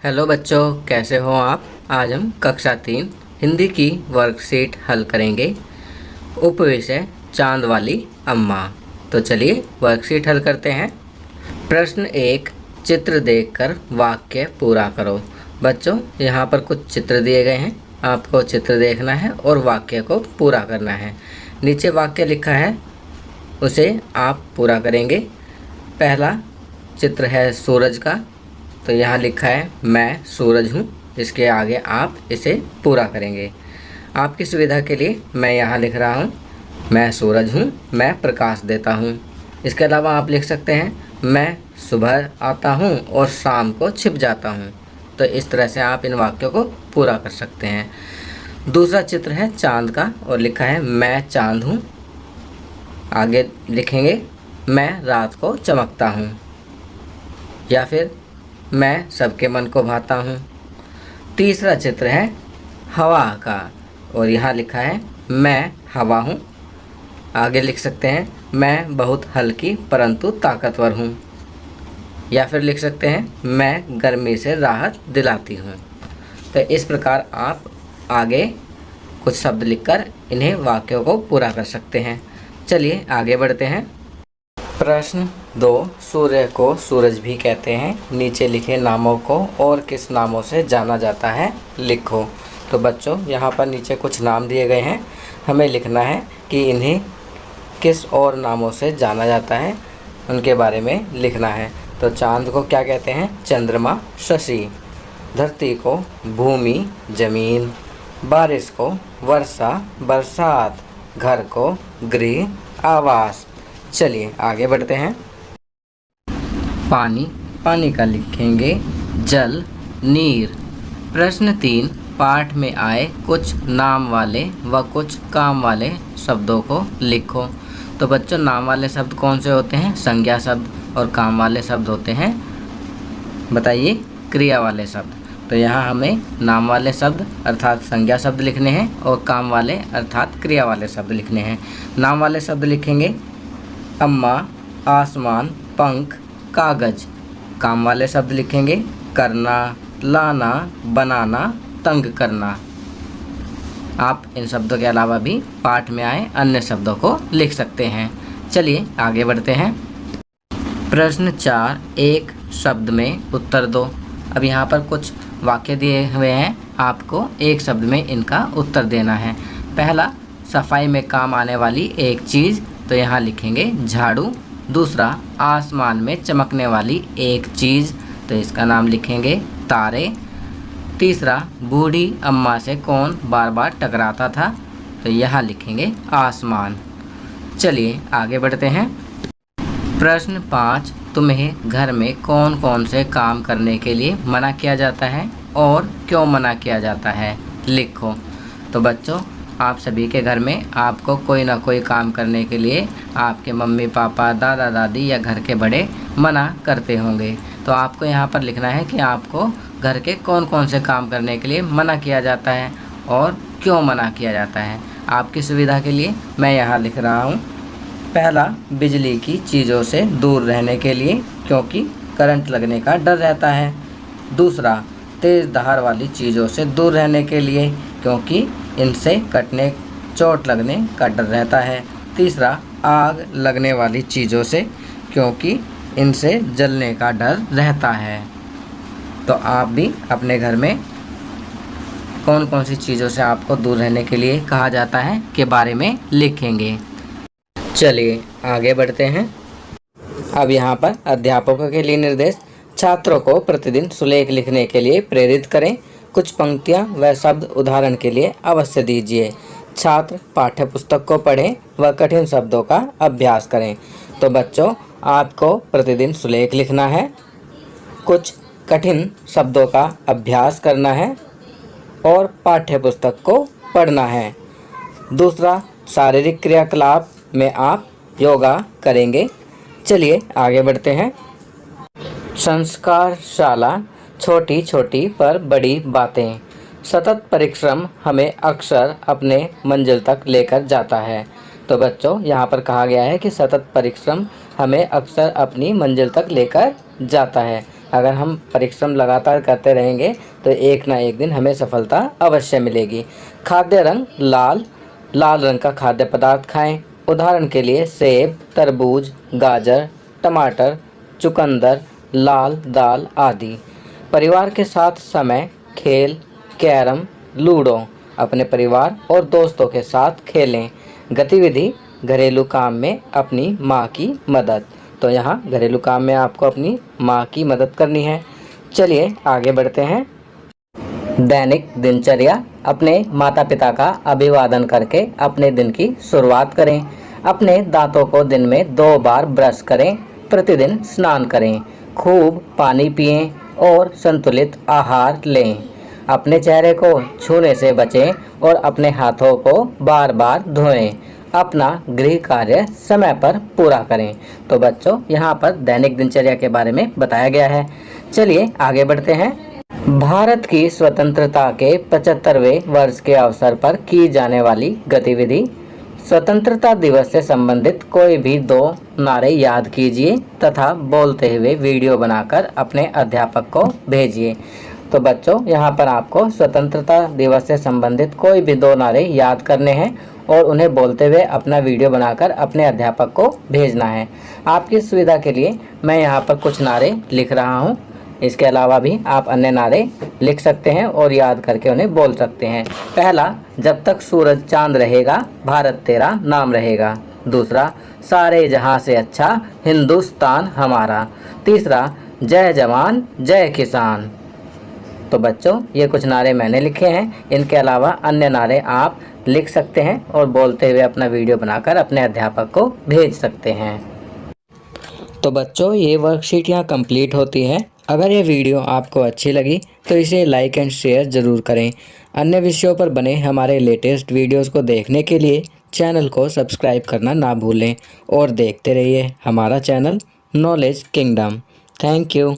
Hello बच्चों, कैसे हो आप। आज हम कक्षा 3 हिंदी की वर्कशीट हल करेंगे। उपविषय चांद वाली अम्मा। तो चलिए वर्कशीट हल करते हैं। प्रश्न 1, चित्र देखकर वाक्य पूरा करो। बच्चों, यहाँ पर कुछ चित्र दिए गए हैं, आपको चित्र देखना है और वाक्य को पूरा करना है। नीचे वाक्य लिखा है, उसे आप पूरा करेंगे। पहला चित्र है सूरज का, तो यहाँ लिखा है मैं सूरज हूँ। इसके आगे आप इसे पूरा करेंगे। आपकी सुविधा के लिए मैं यहाँ लिख रहा हूँ, मैं सूरज हूँ, मैं प्रकाश देता हूँ। इसके अलावा आप लिख सकते हैं, मैं सुबह आता हूँ और शाम को छिप जाता हूँ। तो इस तरह से आप इन वाक्यों को पूरा कर सकते हैं। दूसरा चित्र है चांद का और लिखा है मैं चांद हूँ। आगे लिखेंगे मैं रात को चमकता हूँ, या फिर मैं सबके मन को भाता हूँ। तीसरा चित्र है हवा का और यहाँ लिखा है मैं हवा हूँ। आगे लिख सकते हैं मैं बहुत हल्की परंतु ताकतवर हूँ, या फिर लिख सकते हैं मैं गर्मी से राहत दिलाती हूँ। तो इस प्रकार आप आगे कुछ शब्द लिखकर इन्हें वाक्यों को पूरा कर सकते हैं। चलिए आगे बढ़ते हैं। प्रश्न 2, सूर्य को सूरज भी कहते हैं। नीचे लिखे नामों को और किस नामों से जाना जाता है लिखो। तो बच्चों, यहाँ पर नीचे कुछ नाम दिए गए हैं, हमें लिखना है कि इन्हें किस और नामों से जाना जाता है, उनके बारे में लिखना है। तो चांद को क्या कहते हैं? चंद्रमा, शशि। धरती को भूमि, जमीन। बारिश को वर्षा, बरसात। घर को गृह, आवास। चलिए आगे बढ़ते हैं। पानी, पानी का लिखेंगे जल, नीर। प्रश्न 3, पाठ में आए कुछ नाम वाले व कुछ काम वाले शब्दों को लिखो। तो बच्चों, नाम वाले शब्द कौन से होते हैं? संज्ञा शब्द। और काम वाले शब्द होते हैं, बताइए, क्रिया वाले शब्द। तो यहाँ हमें नाम वाले शब्द अर्थात संज्ञा शब्द लिखने हैं और काम वाले अर्थात क्रिया वाले शब्द लिखने हैं। नाम वाले शब्द लिखेंगे अम्मा, आसमान, पंख, कागज। काम वाले शब्द लिखेंगे करना, लाना, बनाना, तंग करना। आप इन शब्दों के अलावा भी पाठ में आए अन्य शब्दों को लिख सकते हैं। चलिए आगे बढ़ते हैं। प्रश्न 4, एक शब्द में उत्तर दो। अब यहाँ पर कुछ वाक्य दिए हुए हैं, आपको एक शब्द में इनका उत्तर देना है। पहला, सफाई में काम आने वाली एक चीज़, तो यहाँ लिखेंगे झाड़ू। दूसरा, आसमान में चमकने वाली एक चीज़, तो इसका नाम लिखेंगे तारे। तीसरा, बूढ़ी अम्मा से कौन बार बार टकराता था, तो यहाँ लिखेंगे आसमान। चलिए आगे बढ़ते हैं। प्रश्न 5, तुम्हें घर में कौन कौन से काम करने के लिए मना किया जाता है और क्यों मना किया जाता है लिखो। तो बच्चों, आप सभी के घर में आपको कोई ना कोई काम करने के लिए आपके मम्मी पापा, दादा दादी या घर के बड़े मना करते होंगे। तो आपको यहाँ पर लिखना है कि आपको घर के कौन कौन से काम करने के लिए मना किया जाता है और क्यों मना किया जाता है। आपकी सुविधा के लिए मैं यहाँ लिख रहा हूँ। पहला, बिजली की चीज़ों से दूर रहने के लिए, क्योंकि करंट लगने का डर रहता है। दूसरा, तेज़ धार वाली चीज़ों से दूर रहने के लिए, क्योंकि इनसे कटने, चोट लगने का डर रहता है। तीसरा, आग लगने वाली चीज़ों से, क्योंकि इनसे जलने का डर रहता है। तो आप भी अपने घर में कौन कौन सी चीज़ों से आपको दूर रहने के लिए कहा जाता है के बारे में लिखेंगे। चलिए आगे बढ़ते हैं। अब यहाँ पर अध्यापकों के लिए निर्देश। छात्रों को प्रतिदिन सुलेख लिखने के लिए प्रेरित करें। कुछ पंक्तियाँ व शब्द उदाहरण के लिए अवश्य दीजिए। छात्र पाठ्य पुस्तक को पढ़ें व कठिन शब्दों का अभ्यास करें। तो बच्चों, आपको प्रतिदिन सुलेख लिखना है, कुछ कठिन शब्दों का अभ्यास करना है और पाठ्य पुस्तक को पढ़ना है। दूसरा, शारीरिक क्रियाकलाप में आप योगा करेंगे। चलिए आगे बढ़ते हैं। संस्कारशाला, छोटी छोटी पर बड़ी बातें। सतत परिश्रम हमें अक्सर अपने मंजिल तक लेकर जाता है। तो बच्चों, यहाँ पर कहा गया है कि सतत परिश्रम हमें अक्सर अपनी मंजिल तक लेकर जाता है। अगर हम परिश्रम लगातार करते रहेंगे तो एक ना एक दिन हमें सफलता अवश्य मिलेगी। खाद्य रंग लाल, लाल रंग का खाद्य पदार्थ खाएं। उदाहरण के लिए सेब, तरबूज, गाजर, टमाटर, चुकंदर, लाल दाल आदि। परिवार के साथ समय, खेल, कैरम, लूडो अपने परिवार और दोस्तों के साथ खेलें। गतिविधि घरेलू काम में अपनी माँ की मदद। तो यहाँ घरेलू काम में आपको अपनी माँ की मदद करनी है। चलिए आगे बढ़ते हैं। दैनिक दिनचर्या, अपने माता पिता का अभिवादन करके अपने दिन की शुरुआत करें। अपने दांतों को दिन में 2 बार ब्रश करें। प्रतिदिन स्नान करें। खूब पानी पिएं और संतुलित आहार लें। अपने चेहरे को छूने से बचें और अपने हाथों को बार बार धोएं। अपना गृह कार्य समय पर पूरा करें। तो बच्चों यहाँ पर दैनिक दिनचर्या के बारे में बताया गया है। चलिए आगे बढ़ते हैं। भारत की स्वतंत्रता के 75वें वर्ष के अवसर पर की जाने वाली गतिविधि। स्वतंत्रता दिवस से संबंधित कोई भी 2 नारे याद कीजिए तथा बोलते हुए वीडियो बनाकर अपने अध्यापक को भेजिए। तो बच्चों यहाँ पर आपको स्वतंत्रता दिवस से संबंधित कोई भी 2 नारे याद करने हैं और उन्हें बोलते हुए अपना वीडियो बनाकर अपने अध्यापक को भेजना है। आपकी सुविधा के लिए मैं यहाँ पर कुछ नारे लिख रहा हूँ। इसके अलावा भी आप अन्य नारे लिख सकते हैं और याद करके उन्हें बोल सकते हैं। पहला, जब तक सूरज चांद रहेगा भारत तेरा नाम रहेगा। दूसरा, सारे जहां से अच्छा हिंदुस्तान हमारा। तीसरा, जय जवान जय किसान। तो बच्चों ये कुछ नारे मैंने लिखे हैं। इनके अलावा अन्य नारे आप लिख सकते हैं और बोलते हुए अपना वीडियो बनाकर अपने अध्यापक को भेज सकते हैं। तो बच्चों ये वर्कशीट यहाँ कंप्लीट होती है। अगर ये वीडियो आपको अच्छी लगी तो इसे लाइक एंड शेयर ज़रूर करें। अन्य विषयों पर बने हमारे लेटेस्ट वीडियोस को देखने के लिए चैनल को सब्सक्राइब करना ना भूलें और देखते रहिए हमारा channel knowledge kingdom. Thank you.